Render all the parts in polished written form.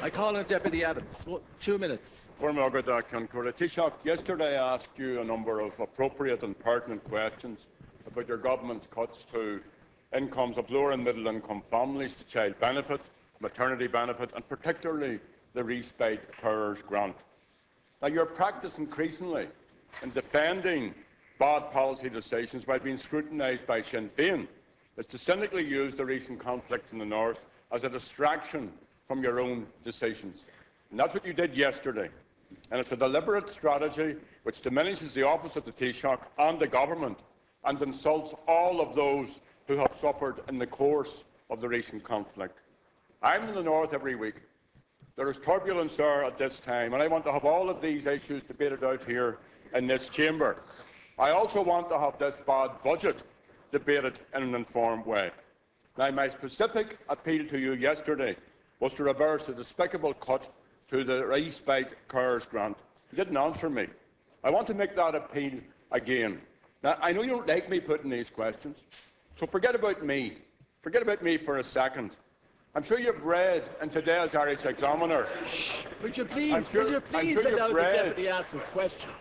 I call on Deputy Adams. 2 minutes. Taoiseach, yesterday I asked you a number of appropriate and pertinent questions about your government's cuts to incomes of lower and middle income families, to child benefit, maternity benefit and particularly the respite carers grant. Now, your practice increasingly in defending bad policy decisions while being scrutinised by Sinn Féin is to cynically use the recent conflict in the north as a distraction from your own decisions. And that's what you did yesterday. And it's a deliberate strategy which diminishes the office of the Taoiseach and the government and insults all of those who have suffered in the course of the recent conflict. I'm in the north every week. There is turbulence there at this time, and I want to have all of these issues debated out here in this chamber. I also want to have this bad budget debated in an informed way. Now, my specific appeal to you yesterday was to reverse the despicable cut to the respite carers grant. You didn't answer me. I want to make that appeal again. Now, I know you don't like me putting these questions, so forget about me. Forget about me for a second. I'm sure you've read in today's Irish Examiner. Would you please allow the Deputy ask his question?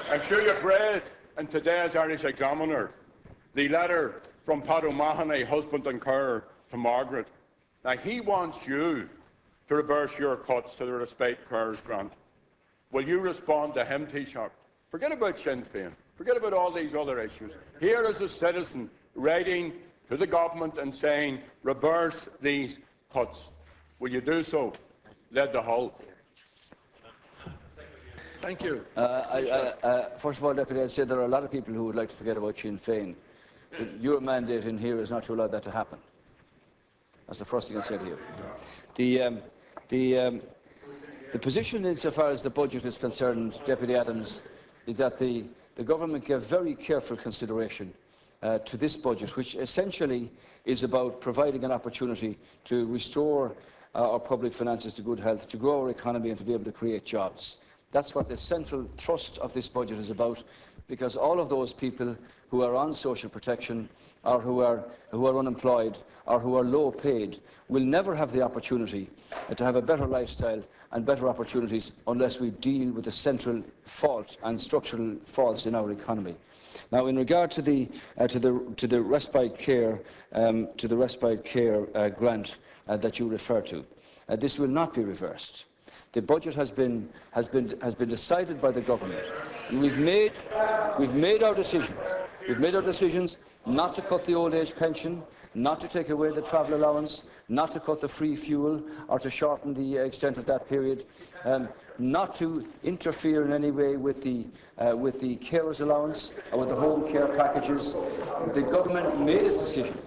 I'm sure you've read in today's Irish Examiner the letter from Pat O'Mahony, husband and carer, to Margaret. Now, he wants you to reverse your cuts to the respite carers grant. Will you respond to him, Taoiseach? Forget about Sinn Féin. Forget about all these other issues. Here is a citizen writing to the government and saying, reverse these cuts. Will you do so? Led the Hull. Thank you. First of all, Deputy, I'd say there are a lot of people who would like to forget about Sinn Féin. But your mandate in here is not to allow that to happen. That's the first thing I say to you. The position insofar as the budget is concerned, Deputy Adams, is that the government gave very careful consideration to this budget, which essentially is about providing an opportunity to restore our public finances to good health, to grow our economy and to be able to create jobs. That's what the central thrust of this budget is about, because all of those people who are on social protection or who are unemployed or who are low paid will never have the opportunity to have a better lifestyle and better opportunities unless we deal with the central fault and structural faults in our economy. Now, in regard to the respite care grant that you refer to, this will not be reversed. The budget has been decided by the government. And we've made our decisions. We've made our decisions not to cut the old age pension, not to take away the travel allowance, not to cut the free fuel or to shorten the extent of that period, not to interfere in any way with the carers allowance or with the home care packages. The government made its decision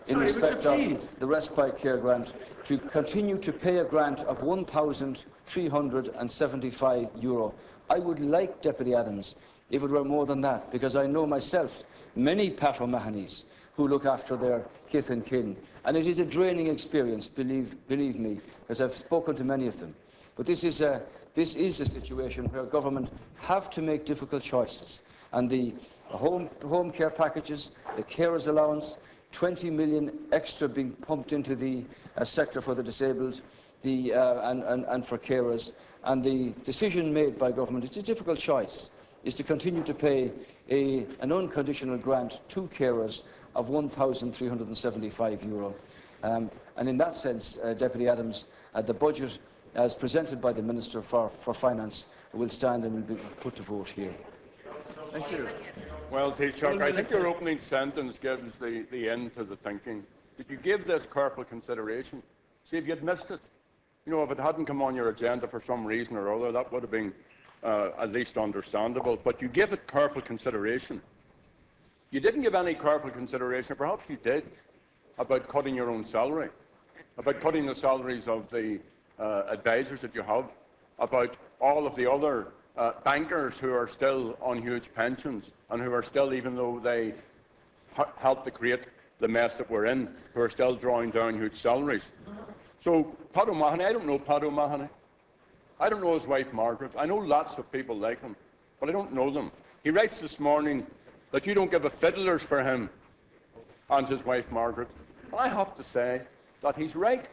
in respect of the respite care grant to continue to pay a grant of €1,375. I would like, Deputy Adams, if it were more than that, because I know myself many Pat O'Mahonys who look after their kith and kin, and it is a draining experience, believe me, because I've spoken to many of them. But this is a situation where government have to make difficult choices, and the home care packages, the carers allowance, 20 million extra being pumped into the sector for the disabled and for carers. And the decision made by government, it's a difficult choice, is to continue to pay an unconditional grant to carers of €1,375. And in that sense, Deputy Adams, the budget as presented by the Minister for Finance will stand and will be put to vote here. Thank you. Well, Taoiseach, I think your opening sentence gives the end to the thinking. Did you give this careful consideration? See, if you'd missed it, you know, if it hadn't come on your agenda for some reason or other, that would have been at least understandable. But you gave it careful consideration. You didn't give any careful consideration, perhaps you did, about cutting your own salary, about cutting the salaries of the advisors that you have, about all of the other bankers who are still on huge pensions and who are still, even though they helped to create the mess that we're in, who are still drawing down huge salaries. So Pat O'Mahony, I don't know Pat O'Mahony. I don't know his wife Margaret. I know lots of people like him, but I don't know them. He writes this morning that you don't give a fiddlers for him and his wife Margaret. And I have to say that he's right.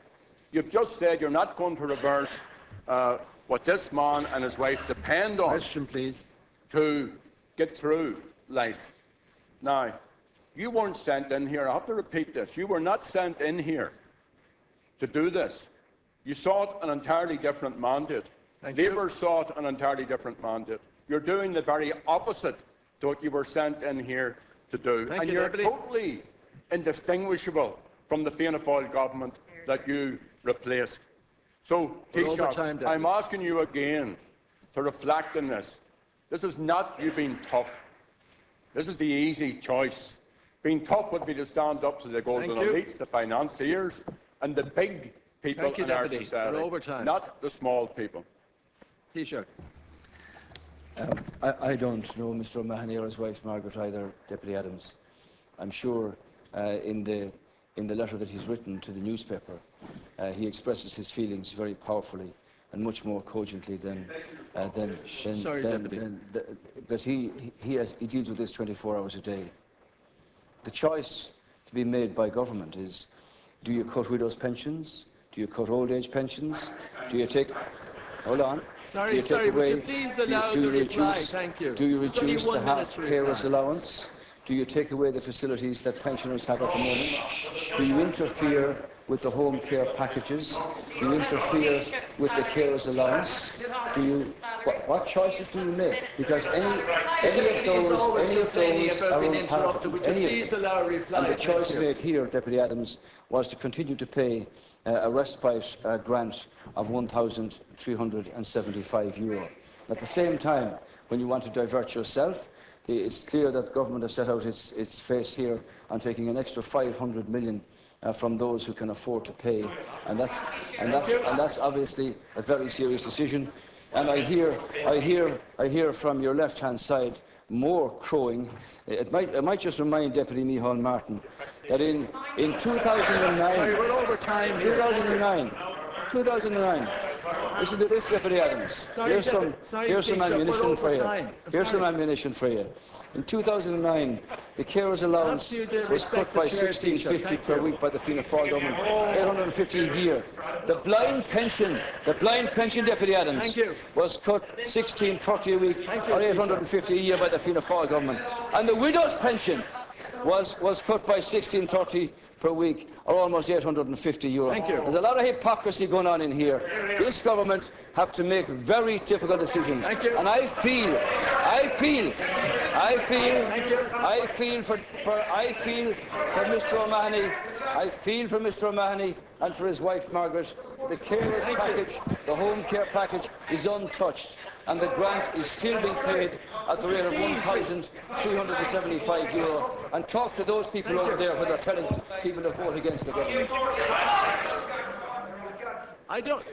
You've just said you're not going to reverse what this man and his wife depend on Question, please. to get through life. Now, you weren't sent in here. I have to repeat this. You were not sent in here to do this. You sought an entirely different mandate. Labour sought an entirely different mandate. You're doing the very opposite to what you were sent in here to do. And you're totally indistinguishable from the Fianna Fáil government that you replaced. So, Taoiseach, I'm asking you again to reflect on this. This is not you being tough. This is the easy choice. Being tough would be to stand up to the golden elites, the financiers, and the big people in our society, not the small people. Taoiseach. I don't know Mr O'Mahony or his wife Margaret either, Deputy Adams. I'm sure in the letter that he's written to the newspaper, he expresses his feelings very powerfully and much more cogently than because he deals with this 24 hours a day. The choice to be made by government is: do you cut widows' pensions? Do you cut old age pensions? Do you take? Hold on. Would you please allow the reply? Thank you. Do you reduce the half carers allowance? Do you take away the facilities that pensioners have at the moment? Do you interfere with the home care packages? Do you interfere with the carers allowance? Do you? What choices do you make? Because any of those are unpalatable. Any of them. And the choice made here, Deputy Adams, was to continue to pay a respite grant of €1,375. At the same time, when you want to divert yourself, it's clear that the government has set out its face here on taking an extra 500 million from those who can afford to pay, and that's obviously a very serious decision. And I hear from your left-hand side more crowing. It might just remind Deputy Micheál Martin that in 2009. Sorry, we're over time. 2009. Listen to this, Deputy Adams. Here's some ammunition for you. Here's some ammunition for you. In 2009, the carers allowance was cut by $1,650 per week by the Fianna Fáil government, $850 a year. The blind pension, Deputy Adams, was cut $1,630 a week, or $850 a year by the Fianna Fáil government. And the widow's pension was cut by $1,630 per week, or almost €850. There's a lot of hypocrisy going on in here. This government have to make very difficult decisions. And I feel for Mr O'Mahony. I feel for Mr O'Mahony and for his wife Margaret. The carers package, the home care package, is untouched, and the grant is still being paid at the rate of €1,375. And talk to those people over there who are telling people to vote against the government. I don't.